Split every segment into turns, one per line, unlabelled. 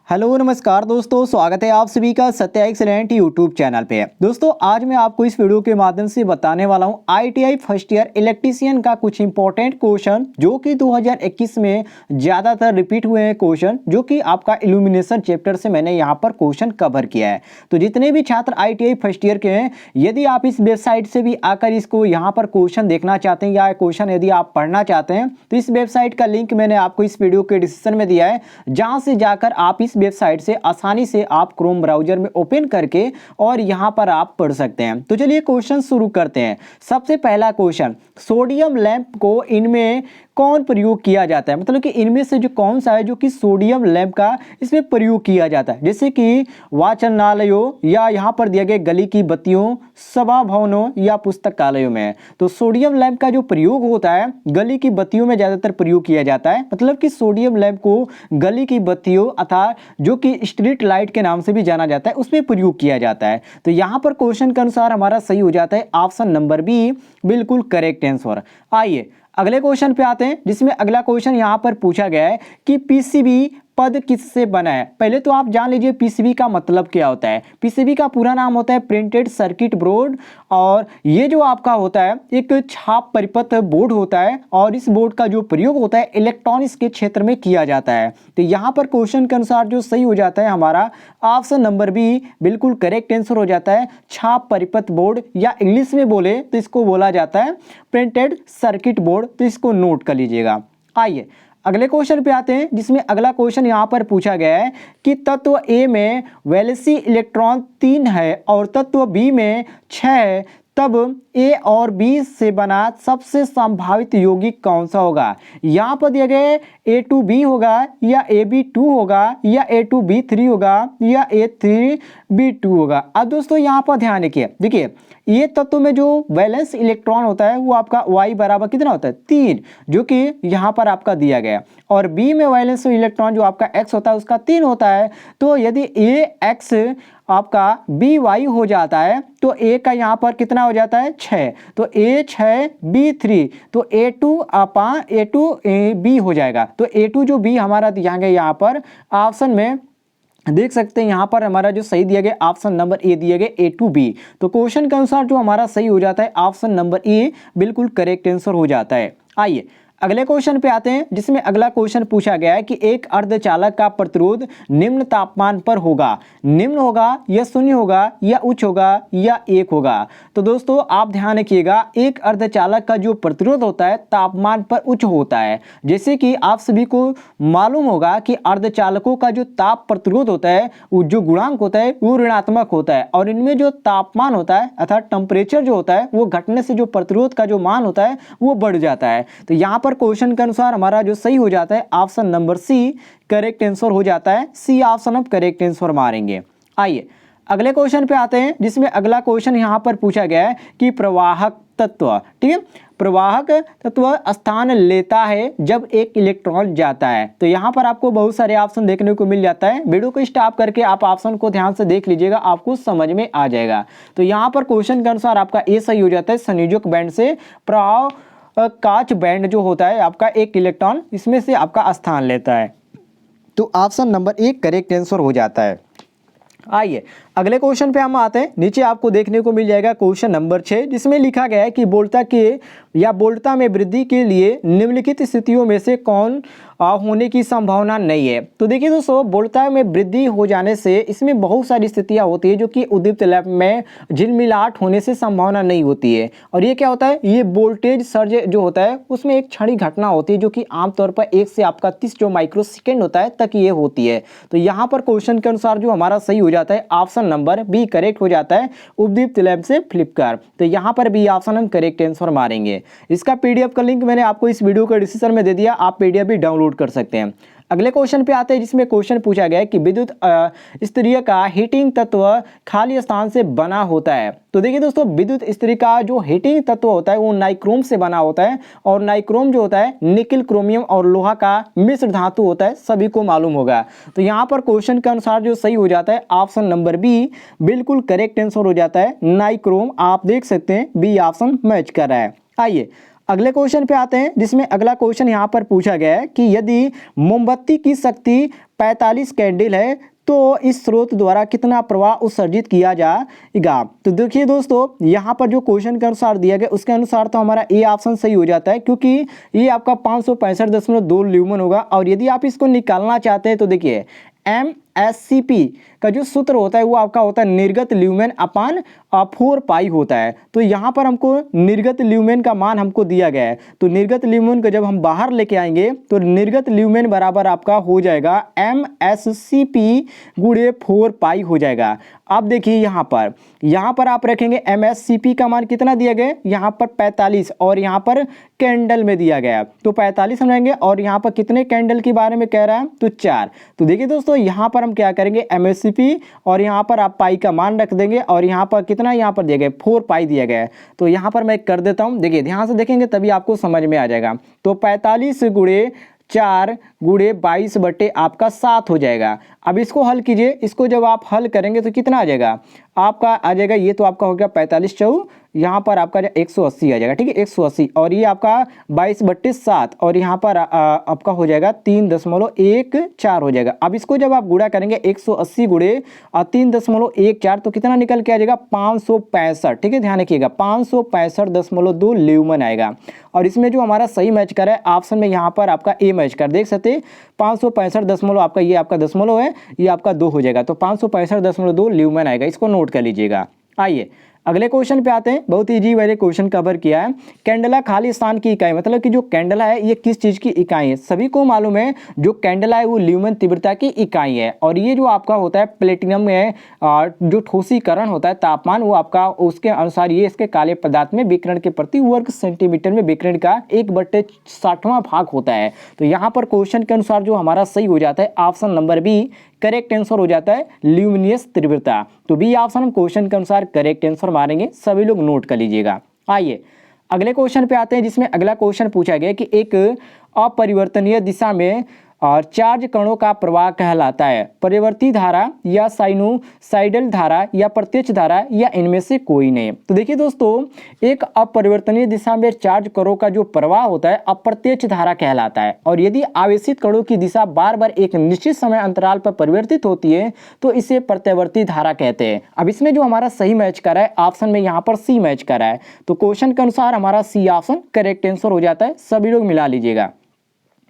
Hello नमस्कार दोस्तों, स्वागत है आप सभी का सत्या एक्सीलेंट यूट्यूब चैनल पे। दोस्तों आज मैं आपको इस वीडियो के माध्यम से बताने वाला हूं आईटीआई फर्स्ट ईयर इलेक्ट्रीशियन का कुछ इंपॉर्टेंट क्वेश्चन जो कि 2021 में ज़्यादातर रिपीट हुए हैं क्वेश्चन, जो कि आपका इल्यूमिनेशन चैप्टर से मैंने यहाँ पर क्वेश्चन कवर किया है। तो जितने भी छात्र आईटीआई फर्स्ट ईयर के हैं, यदि आप इस वेबसाइट से भी आकर इसको यहाँ पर क्वेश्चन देखना चाहते हैं या क्वेश्चन यदि आप पढ़ना चाहते हैं तो इस वेबसाइट का लिंक मैंने आपको इस वीडियो के डिस्क्रिप्शन में दिया है, जहाँ से जाकर आप इस वेबसाइट से आसानी से आप क्रोम ब्राउजर में ओपन करके और यहां पर आप पढ़ सकते हैं। तो चलिए क्वेश्चन शुरू करते हैं। सबसे पहला क्वेश्चन, सोडियम लैंप को इनमें कौन प्रयोग किया जाता है, मतलब कि इनमें से जो कौन सा है जो कि सोडियम लैंप का इसमें प्रयोग किया जाता है, जैसे कि वाचनालयों या यहाँ पर दिया गया गली की बत्तियों, सभा भवनों या पुस्तकालयों में। तो सोडियम लैंप का जो प्रयोग होता है गली की बत्तियों में ज़्यादातर प्रयोग किया जाता है, मतलब कि सोडियम लैंप को गली की बत्तियों अर्थात जो कि स्ट्रीट लाइट के नाम से भी जाना जाता है उसमें प्रयोग किया जाता है। तो यहाँ पर क्वेश्चन के अनुसार हमारा सही हो जाता है ऑप्शन नंबर बी, बिल्कुल करेक्ट आंसर। आइए अगले क्वेश्चन पे आते हैं, जिसमें अगला क्वेश्चन यहाँ पर पूछा गया है कि पीसीबी पद किससे बना है। पहले तो आप जान लीजिए पीसीबी का मतलब क्या होता है। पीसीबी का पूरा नाम होता है प्रिंटेड सर्किट बोर्ड, और ये जो आपका होता है एक छाप परिपथ बोर्ड होता है, और इस बोर्ड का जो प्रयोग होता है इलेक्ट्रॉनिक्स के क्षेत्र में किया जाता है। तो यहाँ पर क्वेश्चन के अनुसार जो सही हो जाता है हमारा ऑप्शन नंबर बी, बिल्कुल करेक्ट आंसर हो जाता है छाप परिपथ बोर्ड, या इंग्लिश में बोले तो इसको बोला जाता है प्रिंटेड सर्किट बोर्ड। तो इसको नोट कर लीजिएगा। आइए अगले क्वेश्चन पे आते हैं, जिसमें अगला क्वेश्चन यहाँ पर पूछा गया है कि तत्व ए में वैलेंसी इलेक्ट्रॉन 3 है और तत्व बी में 6 है, तब ए और बी से बना सबसे संभावित यौगिक कौन सा होगा। यहाँ पर दिया गया A2B होगा या AB2 होगा या A2B3 होगा या A3B2 होगा। अब दोस्तों यहाँ पर ध्यान रखिए, देखिए ये तत्व में जो वैलेंस इलेक्ट्रॉन होता है वो आपका Y बराबर कितना होता है 3, जो कि यहाँ पर आपका दिया गया, और B में वैलेंस इलेक्ट्रॉन जो आपका X होता है उसका 3 होता है। तो यदि AX आपका BY हो जाता है तो A का यहाँ पर कितना हो जाता है 6, तो A 6 B3, तो A2B हो जाएगा। तो A2 जो B हमारा दिया गया यहाँ पर ऑप्शन में देख सकते हैं, यहाँ पर हमारा जो सही दिया गया ऑप्शन नंबर ए दिया गया A2B। तो क्वेश्चन के अनुसार जो हमारा सही हो जाता है ऑप्शन नंबर ए, बिल्कुल करेक्ट आंसर हो जाता है। आइए अगले क्वेश्चन पे आते हैं, जिसमें अगला क्वेश्चन पूछा गया है कि एक अर्धचालक का प्रतिरोध निम्न तापमान पर होगा, निम्न होगा या शून्य होगा या उच्च होगा या 1 होगा। तो दोस्तों आप ध्यान रखिएगा, एक अर्धचालक का जो प्रतिरोध होता है तापमान पर उच्च होता है। जैसे कि आप सभी को मालूम होगा कि अर्धचालकों का जो ताप प्रतिरोध होता है वो जो गुणांक होता है वो ऋणात्मक होता है, और इनमें जो तापमान होता है अर्थात टेम्परेचर जो होता है वो घटने से जो प्रतिरोध का जो मान होता है वो बढ़ जाता है। तो यहाँ पर क्वेश्चन के अनुसार हमारा जो सही हो जाता है option number C, correct answer हो जाता है। C option of correct answer मारेंगे। आइए अगले क्वेश्चन पे आते हैं, जिसमें अगला क्वेश्चन यहाँ पर पूछा गया है कि प्रवाहक तत्व, ठीक है, प्रवाहक तत्व स्थान लेता है जब एक इलेक्ट्रॉन जाता है। तो यहाँ पर आपको बहुत सारे ऑप्शन देखने को मिल जाता है। वीडियो को स्टॉप करके आप ऑप्शन को ध्यान से देख लीजिएगा, आपको समझ में आ जाएगा। तो यहाँ पर क्वेश्चन के अनुसार आपका ए सही हो जाता है, संयोजक बैंड से प्रवाह काच बैंड जो होता है आपका एक इलेक्ट्रॉन इसमें से आपका स्थान लेता है। तो ऑप्शन नंबर एक करेक्ट आंसर हो जाता है। आइए अगले क्वेश्चन पे हम आते हैं। नीचे आपको देखने को मिल जाएगा क्वेश्चन नंबर 6, जिसमें लिखा गया है कि बोल्टा के या बोल्टा में वृद्धि के लिए निम्नलिखित स्थितियों में से कौन होने की संभावना नहीं है। तो देखिए दोस्तों, बोल्टा में वृद्धि हो जाने से इसमें बहुत सारी स्थितियां होती है जो कि उद्दीप्त लैंप में झिलमिलाहट होने से संभावना नहीं होती है। और ये क्या होता है, ये वोल्टेज सर्ज जो होता है उसमें एक क्षणिक घटना होती है जो कि आमतौर पर 1 से आपका 30 जो माइक्रोसेकेंड होता है तक ये होती है। तो यहाँ पर क्वेश्चन के अनुसार जो हमारा सही हो जाता है ऑप्शन नंबर बी करेक्ट हो जाता है, उद्दीप्त लैंप से फ्लिपकार। तो यहाँ पर बी ऑप्शन हम करेक्ट आंसर मारेंगे। इसका पीडीएफ का लिंक मैंने आपको इस वीडियो के डिस्क्रिप्शन में दे दिया, आप पीडीएफ भी डाउनलोड कर सकते हैं। अगले क्वेश्चन पे आते हैं, जिसमें क्वेश्चन पूछा गया है कि विद्युत स्तरीय का हीटिंग तत्व खाली स्थान से बना होता है। तो देखिए दोस्तों, विद्युत स्तरीय का जो हीटिंग तत्व होता है वो नाइक्रोम से बना होता है, और नाइक्रोम जो होता है निकिल, क्रोमियम और लोहा का मिश्र धातु होता है, सभी को मालूम होगा। तो यहाँ पर क्वेश्चन के अनुसार जो सही हो जाता है ऑप्शन नंबर बी, बिल्कुल करेक्ट आंसर हो जाता है नाइक्रोम। आप देख सकते हैं बी ऑप्शन मैच कर रहा है। आइए अगले क्वेश्चन पे आते हैं, जिसमें अगला क्वेश्चन यहाँ पर पूछा गया है कि यदि मोमबत्ती की शक्ति 45 कैंडल है तो इस स्रोत द्वारा कितना प्रवाह उत्सर्जित किया जाएगा। तो देखिए दोस्तों, यहाँ पर जो क्वेश्चन के अनुसार दिया गया उसके अनुसार तो हमारा ए ऑप्शन सही हो जाता है, क्योंकि ये आपका 565.2 ल्यूमेन होगा। और यदि आप इसको निकालना चाहते हैं तो देखिए MSCP का जो सूत्र होता है वो आपका होता है निर्गत ल्यूमेन अपान 4 पाई होता है। तो यहाँ पर हमको निर्गत ल्यूमेन का मान हमको दिया गया है, तो निर्गत ल्यूमेन को जब हम बाहर लेके आएंगे तो निर्गत ल्यूमेन बराबर आपका हो जाएगा MSCP गुणे 4 पाई हो जाएगा। अब देखिए यहाँ पर आप रखेंगे MSCP का मान कितना दिया गया, यहाँ पर 45 और यहाँ पर कैंडल में दिया गया, तो 45 हम रहेंगे और यहाँ पर कितने कैंडल के बारे में कह रहा है तो 4। तो देखिए दोस्तों, यहाँ पर हम क्या करेंगे MSCP और यहाँ पर आप पाई का मान रख देंगे और यहाँ पर कितना यहाँ पर दिया गया 4 पाई दिया गया है। तो यहाँ पर मैं कर देता हूँ, देखिए ध्यान से देखेंगे तभी आपको समझ में आ जाएगा। तो 45 गुणे 4 गुणे 22 बटे आपका 7 हो जाएगा। अब इसको हल कीजिए, इसको जब आप हल करेंगे तो कितना आ जाएगा आपका, आ जाएगा ये तो आपका हो गया 45 चौ, यहाँ पर आपका 180 आ जाएगा, ठीक है 180 और ये आपका 22/7 और यहाँ पर आपका हो जाएगा 3.14 हो जाएगा। अब इसको जब आप गुणा करेंगे 180 गुणे 3.14 तो कितना निकल के आ जाएगा 565, ठीक है ध्यान रखिएगा 565.2 ल्यूमेन आएगा। और इसमें जो हमारा सही मैच कर है ऑप्शन में यहाँ पर आपका ए मैच कर, देख सकते 565 आपका ये आपका दशमलव है, ये आपका 2 हो जाएगा, तो 565.2 ल्यूमेन आएगा, इसको नोट कर लीजिएगा। आइए अगले क्वेश्चन पे आते हैं, बहुत इजी मैंने क्वेश्चन कवर किया है। कैंडला खाली स्थान की इकाई, मतलब कि जो कैंडला है ये किस चीज़ की इकाई है, सभी को मालूम है जो कैंडला है वो ल्यूमेन तीव्रता की इकाई है। और ये जो आपका होता है प्लेटिनम में जो ठोसीकरण होता है तापमान वो आपका उसके अनुसार ये इसके काले पदार्थ में विकिरण के प्रति वर्ग सेंटीमीटर में विकिरण का 1/60वां भाग होता है। तो यहाँ पर क्वेश्चन के अनुसार जो हमारा सही हो जाता है option number B correct answer हो जाता है ल्यूमिनियस तीव्रता। तो बी ऑप्शन हम क्वेश्चन के अनुसार करेक्ट आंसर मारेंगे, सभी लोग नोट कर लीजिएगा। आइए अगले क्वेश्चन पे आते हैं, जिसमें अगला क्वेश्चन पूछा गया कि एक अपरिवर्तनीय दिशा में और चार्ज कणों का प्रवाह कहलाता है परिवर्ती धारा या साइनोसाइडल धारा या प्रत्यक्ष धारा या इनमें से कोई नहीं। तो देखिए दोस्तों, एक अपरिवर्तनीय दिशा में चार्ज कणों का जो प्रवाह होता है अप्रत्यक्ष धारा कहलाता है। और यदि आवेशित कणों की दिशा बार बार एक निश्चित समय अंतराल पर परिवर्तित होती है तो इसे प्रत्यावर्ती धारा कहते हैं। अब इसमें जो हमारा सही मैच कर रहा है ऑप्शन में यहाँ पर सी मैच कर रहा है, तो क्वेश्चन के अनुसार हमारा सी ऑप्शन करेक्ट आंसर हो जाता है, सभी लोग मिला लीजिएगा।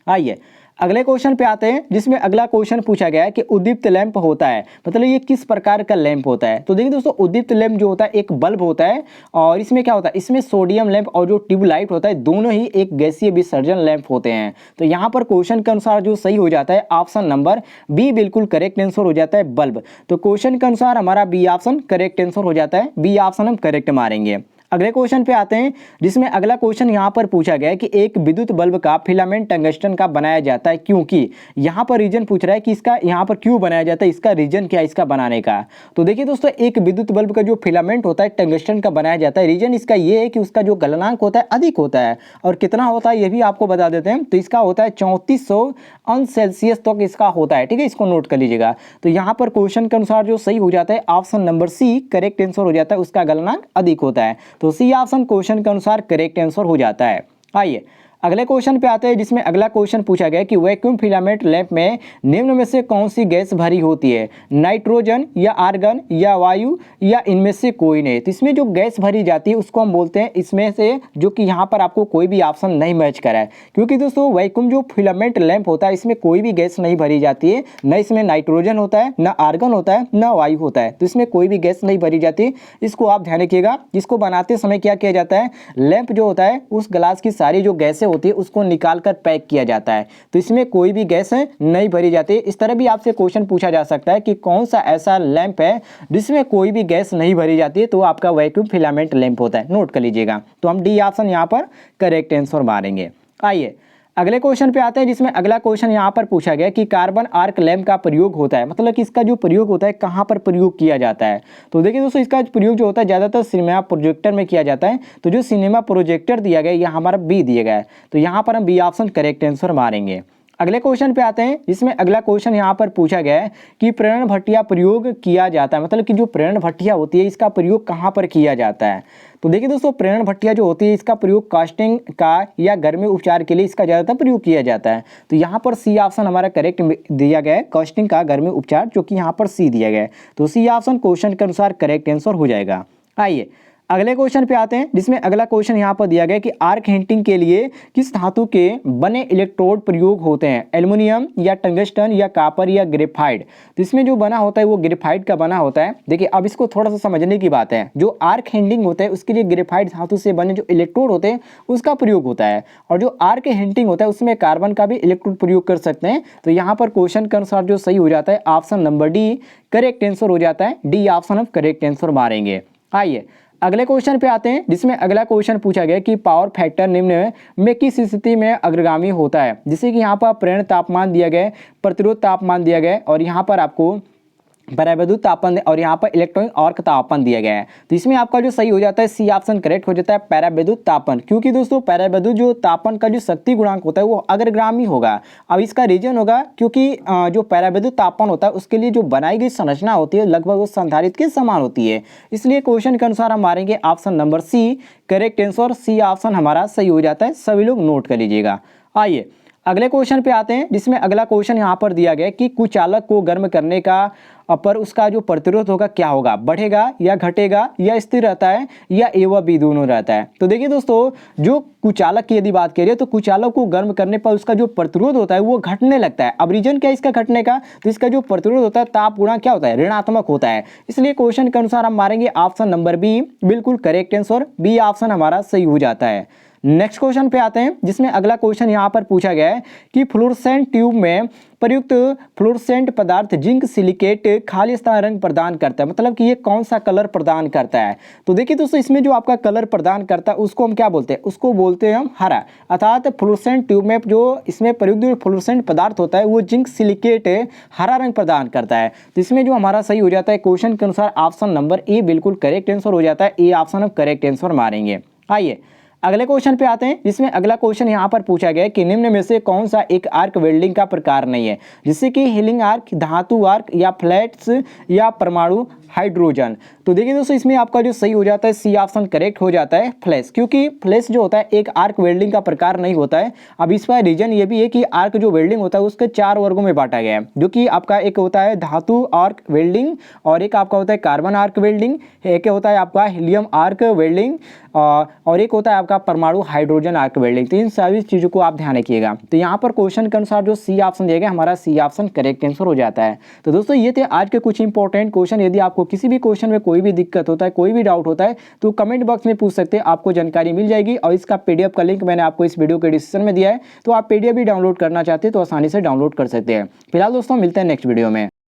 आइए अगले क्वेश्चन पे आते हैं, जिसमें अगला क्वेश्चन पूछा गया है कि उद्दीप्त लैंप होता है, मतलब ये किस प्रकार का लैंप होता है। तो देखिए दोस्तों, उद्दीप्त लैंप जो होता है एक बल्ब होता है और इसमें क्या होता है, इसमें सोडियम लैंप और जो ट्यूबलाइट होता है दोनों ही एक गैसीय विसर्जन लैंप होते हैं। तो यहाँ पर क्वेश्चन के अनुसार जो सही हो जाता है ऑप्शन नंबर बी बिल्कुल करेक्ट आंसर हो जाता है बल्ब। तो क्वेश्चन के अनुसार हमारा बी ऑप्शन करेक्ट आंसर हो जाता है, बी ऑप्शन हम करेक्ट मारेंगे। अगले क्वेश्चन पे आते हैं, जिसमें अगला क्वेश्चन यहाँ पर पूछा गया है कि एक विद्युत बल्ब का फिलामेंट टंगस्टन का बनाया जाता है क्योंकि, यहाँ पर रीजन पूछ रहा है कि इसका यहाँ पर क्यों बनाया जाता है, इसका रीजन क्या है इसका बनाने का। तो देखिए दोस्तों, एक विद्युत बल्ब का जो फिलामेंट होता है टंगस्टन का बनाया जाता है, रीजन इसका ये है कि उसका जो गलनांक होता है अधिक होता है। और कितना होता है ये भी आपको बता देते हैं, तो इसका होता है 3400 अंश सेल्सियस तक इसका होता है, ठीक है इसको नोट कर लीजिएगा। तो यहाँ पर क्वेश्चन के अनुसार जो सही हो जाता है option number C correct answer हो जाता है, उसका गलनांक अधिक होता है। तो सी ऑप्शन क्वेश्चन के अनुसार करेक्ट आंसर हो जाता है। आइए अगले क्वेश्चन पे आते हैं, जिसमें अगला क्वेश्चन पूछा गया कि वैक्यूम फिलामेंट लैंप में निम्न में से कौन सी गैस भरी होती है, नाइट्रोजन या आर्गन या वायु या इनमें से कोई नहीं। तो इसमें जो गैस भरी जाती है उसको हम बोलते हैं इसमें से, जो कि यहाँ पर आपको कोई भी ऑप्शन नहीं मैच करा है, क्योंकि दोस्तों वैक्यूम जो फिलामेंट लैंप होता है इसमें कोई भी गैस नहीं भरी जाती है, न इसमें नाइट्रोजन होता है, न आर्गन होता है, न वायु होता है। तो इसमें कोई भी गैस नहीं भरी जाती, इसको आप ध्यान रखिएगा। इसको बनाते समय क्या किया जाता है, लैंप जो होता है उस ग्लास की सारी जो गैसें होती है उसको निकाल कर पैक किया जाता है। तो इसमें कोई भी गैस नहीं भरी जाती। इस तरह भी आपसे क्वेश्चन पूछा जा सकता है कि कौन सा ऐसा लैंप है जिसमें कोई भी गैस नहीं भरी जाती है, तो आपका वैक्यूम फिलामेंट लैंप होता है, नोट कर लीजिएगा। तो हम डी ऑप्शन यहाँ पर करेक्ट आंसर मारेंगे। आइए अगले क्वेश्चन पे आते हैं, जिसमें अगला क्वेश्चन यहाँ पर पूछा गया कि कार्बन आर्क लैंप का प्रयोग होता है, मतलब कि इसका जो प्रयोग होता है कहाँ पर प्रयोग किया जाता है। तो देखिए दोस्तों, इसका प्रयोग जो होता है ज़्यादातर सिनेमा प्रोजेक्टर में किया जाता है। तो जो सिनेमा प्रोजेक्टर दिया गया है यहाँ हमारा बी दिया गया है, तो यहाँ पर हम बी ऑप्शन करेक्ट आंसर मारेंगे। अगले क्वेश्चन पे आते हैं, जिसमें अगला क्वेश्चन यहाँ पर पूछा गया है कि प्रेरण भट्टिया प्रयोग किया जाता है, मतलब कि जो प्रेरण भट्टिया होती है इसका प्रयोग कहाँ पर किया जाता है। तो देखिए दोस्तों, प्रेरण भट्टिया जो होती है इसका प्रयोग कास्टिंग का या गर्मी उपचार के लिए इसका ज़्यादातर प्रयोग किया जाता है। तो यहाँ पर सी ऑप्शन हमारा करेक्ट दिया गया है, कास्टिंग का गर्मी उपचार, जो कि यहाँ पर सी दिया गया है। तो सी ऑप्शन क्वेश्चन के अनुसार करेक्ट आंसर हो जाएगा। आइए अगले क्वेश्चन पे आते हैं, जिसमें अगला क्वेश्चन यहाँ पर दिया गया है कि आर्क हिंटिंग के लिए किस धातु के बने इलेक्ट्रोड प्रयोग होते हैं, एल्युमिनियम या टंगस्टन या कॉपर या ग्रेफाइट। तो इसमें जो बना होता है वो ग्रेफाइट का बना होता है। देखिए अब इसको थोड़ा सा समझने की बात है, जो आर्क हिंटिंग होता है उसके लिए ग्रेफाइट धातु से बने जो इलेक्ट्रोड होते हैं उसका प्रयोग होता है, और जो आर्क हिंटिंग होता है उसमें कार्बन का भी इलेक्ट्रोड प्रयोग कर सकते हैं। तो यहाँ पर क्वेश्चन के अनुसार जो सही हो जाता है option number D correct answer हो जाता है। डी ऑप्शन हम करेक्ट आंसर मारेंगे। आइए अगले क्वेश्चन पे आते हैं, जिसमें अगला क्वेश्चन पूछा गया कि पावर फैक्टर निम्न में किस स्थिति में अग्रगामी होता है। जैसे कि यहाँ पर प्रेरण तापमान दिया गया है, प्रतिरोध तापमान दिया गया है, और यहाँ पर आपको परावैद्युत तापमान और यहाँ पर इलेक्ट्रॉनिक आर्क तापमान दिया गया है। तो इसमें आपका जो सही हो जाता है सी ऑप्शन करेक्ट हो जाता है, परावैद्युत तापमान। क्योंकि दोस्तों परावैद्युत जो तापमान का जो शक्ति गुणांक होता है वो अग्रगामी होगा। अब इसका रीजन होगा क्योंकि जो परावैद्युत तापमान होता है उसके लिए जो बनाई गई संरचना होती है लगभग उस संधारित्र के समान होती है। इसलिए क्वेश्चन के अनुसार हम मारेंगे option number C correct answer. C option हमारा सही हो जाता है, सभी लोग नोट कर लीजिएगा। आइए अगले क्वेश्चन पे आते हैं, जिसमें अगला क्वेश्चन यहाँ पर दिया गया है कि कुचालक को गर्म करने का पर उसका जो प्रतिरोध होगा क्या होगा, बढ़ेगा या घटेगा या स्थिर रहता है या ए व बी दोनों रहता है। तो देखिए दोस्तों, जो कुचालक की यदि बात करिए तो कुचालक को गर्म करने पर उसका जो प्रतिरोध होता है वो घटने लगता है। अब रीजन क्या है इसका घटने का, तो इसका जो प्रतिरोध होता है ताप गुणा क्या होता है, ऋणात्मक होता है। इसलिए क्वेश्चन के अनुसार हम मारेंगे ऑप्शन नंबर बी बिल्कुल करेक्ट आंसर। बी ऑप्शन हमारा सही हो जाता है। नेक्स्ट क्वेश्चन पे आते हैं, जिसमें अगला क्वेश्चन यहाँ पर पूछा गया है कि फ्लोरोसेंट ट्यूब में प्रयुक्त फ्लोरोसेंट पदार्थ जिंक सिलिकेट खालिस्तान रंग प्रदान करता है, मतलब कि ये कौन सा कलर प्रदान करता है। तो देखिए दोस्तों, इसमें जो आपका कलर प्रदान करता है उसको हम क्या बोलते हैं, उसको बोलते हैं हम हरा। अर्थात फ्लोरोसेंट ट्यूब में जो इसमें प्रयुक्त जो फ्लोरोसेंट पदार्थ होता है वो जिंक सिलिकेट हरा रंग प्रदान करता है। तो इसमें जो हमारा सही हो जाता है क्वेश्चन के अनुसार ऑप्शन नंबर ए बिल्कुल करेक्ट आंसर हो जाता है। ए ऑप्शन हम करेक्ट आंसर मारेंगे। आइए अगले क्वेश्चन पे आते हैं, जिसमें अगला क्वेश्चन यहाँ पर पूछा गया है कि निम्न में से कौन सा एक आर्क वेल्डिंग का प्रकार नहीं है, जिससे कि हीलिंग आर्क, धातु आर्क या फ्लैट्स या परमाणु हाइड्रोजन। तो देखिए दोस्तों, इसमें आपका जो सही हो जाता है सी ऑप्शन करेक्ट हो जाता है, फ्लैश। क्योंकि फ्लैश जो होता है एक आर्क वेल्डिंग का प्रकार नहीं होता है। अब इसका रीजन ये भी है कि आर्क जो वेल्डिंग होता है उसके 4 वर्गों में बांटा गया है, जो कि आपका एक होता है धातु आर्क वेल्डिंग, और एक आपका होता है कार्बन आर्क वेल्डिंग, एक होता है आपका हीलियम आर्क वेल्डिंग, और एक होता है आपका परमाणु हाइड्रोजन आर्क वेल्डिंग। तो इन सभी चीज़ों को आप ध्यान रखिएगा। तो यहाँ पर क्वेश्चन के अनुसार जो सी ऑप्शन दिया गया हमारा सी ऑप्शन करेक्ट आंसर हो जाता है। तो दोस्तों ये थे आज के कुछ इंपॉर्टेंट क्वेश्चन। यदि आपको किसी भी क्वेश्चन में कोई भी दिक्कत होता है, कोई भी डाउट होता है, तो कमेंट बॉक्स में पूछ सकते हैं, आपको जानकारी मिल जाएगी। और इसका पीडीएफ का लिंक मैंने आपको इस वीडियो के डिस्क्रिप्शन में दिया है, तो आप पीडीएफ भी डाउनलोड करना चाहते हैं तो आसानी से डाउनलोड कर सकते हैं। फिलहाल दोस्तों मिलते हैं नेक्स्ट वीडियो में।